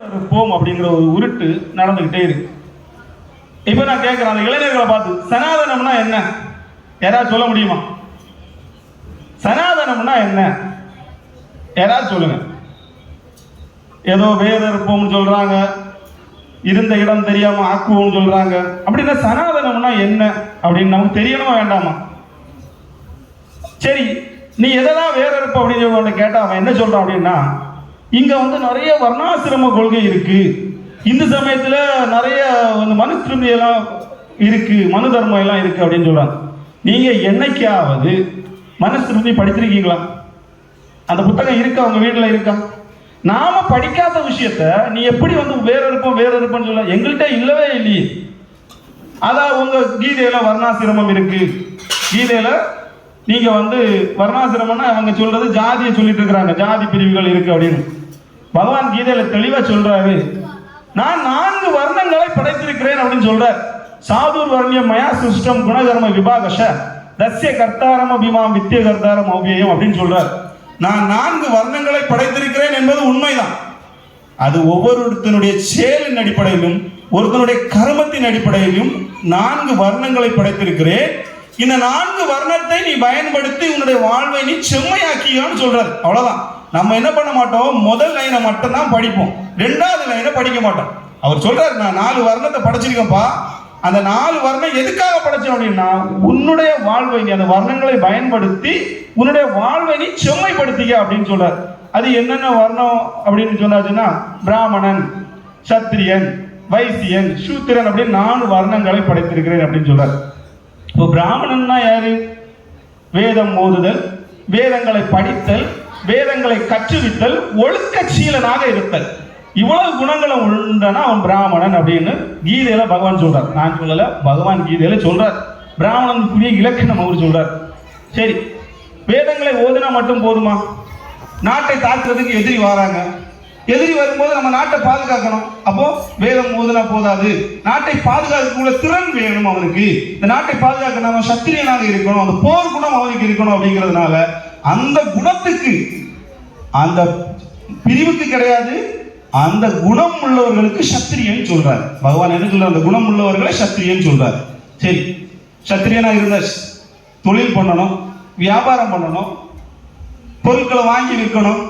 இருப்போம் அப்படிங்கிற ஒரு உருட்டு நடந்துகிட்டே இருக்கு. இப்ப நான் கேட்கிறேன் அந்த இளைஞர்களை பார்த்து, சனாதனம்னா என்ன? யாராவது சொல்ல முடியுமா? சனாதனம்னா என்ன? யாராவது சொல்லுங்க. ஏதோ வேற இருப்போம்னு சொல்றாங்க, இருந்த இடம் தெரியாம ஆக்குவோம் சொல்றாங்க. அப்படின்னா சனாதனம்னா என்ன அப்படின்னு நமக்கு தெரியணுமா வேண்டாமா? சரி, நீ எதெல்லாம் வேற இருப்ப அப்படின்னு கேட்டா அவன் என்ன சொல்றான் அப்படின்னா, இங்க நிறைய வர்ணாசிரம கொள்கை இருக்கு, இந்து சமயத்துல நிறைய மனுஸ்மிருதி எல்லாம் இருக்கு, மனு தர்மம் எல்லாம் இருக்கு அப்படின்னு சொல்றாங்க. நீங்க என்னைக்காவது மனுஸ்மிருதி படிச்சிருக்கீங்களா? அந்த புத்தகம் இருக்கா உங்க வீட்டுல இருக்கா? நாம படிக்காத விஷயத்த நீ எப்படி வேற இருப்போம்னு சொல்ல? எங்கள்கிட்ட இல்லவே இல்லையே. அதான் உங்க கீதையில வர்ணாசிரமம் இருக்கு. கீதையில நீங்க வர்ணாசிரமம்னா அவங்க சொல்றது ஜாதியை சொல்லிட்டு இருக்கிறாங்க, ஜாதி பிரிவுகள் இருக்கு அப்படின்னு. பகவான் கீதையில தெளிவா சொல்றாரு, நான் 4 வர்ணங்களை படைத்திருக்கிறேன் அப்படின்னு சொல்றார். சாதுர் வர்ணியம் மயா சிருஷ்டம் குணகர்ம விபாகஷ தஸ்ய கர்த்தாரம் அபிமாம் வித்திய கர்த்தாரம் அவ்வியம் அப்படின்னு சொல்றார். நான் 4 வர்ணங்களை படைத்திருக்கிறேன் என்பது உண்மைதான். அது ஒவ்வொருத்தனுடைய செயலின் அடிப்படையிலும் ஒருத்தனுடைய கர்மத்தின் அடிப்படையிலும் 4 வர்ணங்களை படைத்திருக்கிறேன். இந்த 4 வர்ணத்தை நீ பயன்படுத்தி உன்னுடைய வாழ்வை நீ செம்மையாக்கியான்னு சொல்றாரு. அவ்வளவுதான். நம்ம என்ன பண்ண மாட்டோம், முதல் லைனை மட்டும் தான் படிப்போம், 2வது லைனை படிக்க மாட்டோம். அவர் சொல்றாரு, நான் 4 வர்ணத்தை படைச்சிருக்கேன்ப்பா. அந்த 4 வர்ணம் எதுக்காக படைச்சோம் அப்படின்னா, உன்னுடைய வாழ்வை நீ அந்த வர்ணங்களை பயன்படுத்தி உன்னுடைய வாழ்வை நீ செம்மைப்படுத்திக்க அப்படின்னு சொல்றாரு. அது என்னென்ன வர்ணம் அப்படின்னு சொன்னாச்சுன்னா, பிராமணன், சத்திரியன், வைசியன், சூத்திரன் அப்படின்னு 4 வர்ணங்களை படைத்திருக்கிறேன் அப்படின்னு சொல்றாரு. இப்போ பிராமணன்னா யாரு? வேதம் ஓதுதல், வேதங்களை படித்தல், வேதங்களை கற்றுவித்தல், ஒழுக்க சீலனாக இருத்தல், இவ்வளவு குணங்களும் உண்டனா அவன் பிராமணன் அப்படின்னு கீதையில பகவான் சொல்றார். நான் சொல்லல, பகவான் கீதையில சொல்றார். பிராமணனுக்குரிய இலக்கணம் அவர் சொல்றார். சரி, வேதங்களை ஓதுனா மட்டும் போதுமா? நாட்டை தாக்குறதுக்கு எதிரி வராங்க, எதிரி வரும்போது நம்ம நாட்டை பாதுகாக்கணும். அப்போ வேதம் ஓதுனா போதாது, நாட்டை பாதுகாக்கக்கூடிய திறன் வேணும் அவனுக்கு. இந்த நாட்டை பாதுகாக்க நம்ம சத்திரியனாக இருக்கணும், அந்த போர் குணம் அவனுக்கு இருக்கணும். அப்படிங்கிறதுனால அந்த குணத்துக்கு, அந்த பிரிவுக்கு கிடையாது, அந்த குணம் உள்ளவர்களுக்கு சத்திரியன் சொல்றார் பகவான். என்ன சொல்ற? அந்த குணம் உள்ளவர்களை சத்திரியன் சொல்றார். சரி, சத்திரியனா இருந்த தொழில் பண்ணணும், வியாபாரம் பண்ணணும், பொருட்களை வாங்கி விற்கணும்.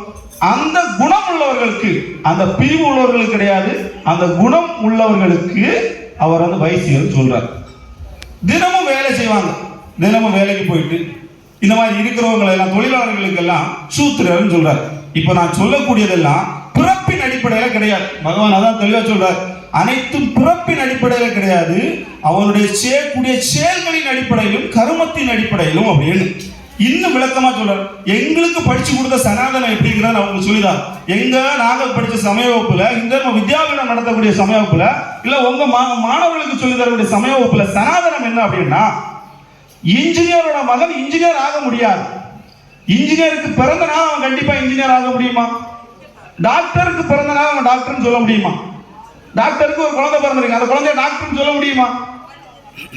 அந்த குணம் உள்ளவர்களுக்கு, அந்த பிரிவு உள்ளவர்களுக்கு கிடையாது, அந்த குணம் உள்ளவர்களுக்கு அவர் வைசியர் சொல்றார். தினமும் வேலை செய்வாங்க, தினமும் வேலைக்கு போயிட்டு இந்த மாதிரி இருக்கிறவங்களை எல்லாம், தொழிலாளர்களுக்கு எல்லாம் சூத்திரர்னு சொல்றார். இப்ப நான் சொல்லக்கூடியதெல்லாம் பிறப்பின் அடிப்படையில கிடையாது. பகவான் அதான் தெளிவா சொல்றார், அனைத்தும் பிறப்பின் அடிப்படையில கிடையாது, அவனுடைய செய்யக்கூடிய செயல்களின் அடிப்படையிலும் கர்மத்தின் அடிப்படையிலும் அப்படின்னு இன்னும் விளக்கமா சொல்றார். எங்களுக்கு படிச்சு கொடுத்த சனாதனம் எப்படிங்கிறத அவங்களுக்கு சொல்லிதான். எங்க நாங்க படிச்ச சமய வகுப்புல, இந்த வித்யாபீடம் நடத்தக்கூடிய சமய வகுப்புல, இல்ல உங்க மாணவர்களுக்கு சொல்லி தரக்கூடிய சமய வகுப்புல சனாதனம் என்ன அப்படின்னா, இன்ஜினியரோட மகன் இன்ஜினியர் ஆக முடியாது. இன்ஜினியருக்கு பிறந்த நாள் அவன் கண்டிப்பா இன்ஜினியர் ஆக முடியுமா? டாக்டருக்கு பிறந்த நாள் அவன் டாக்டர்னு சொல்ல முடியுமா? டாக்டருக்கு ஒரு குழந்தை பிறந்திருக்கு, அந்த குழந்தைய டாக்டர்னு சொல்ல முடியுமா?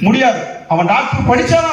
முடியாது. அவன் டாக்டர் படிச்சாதான்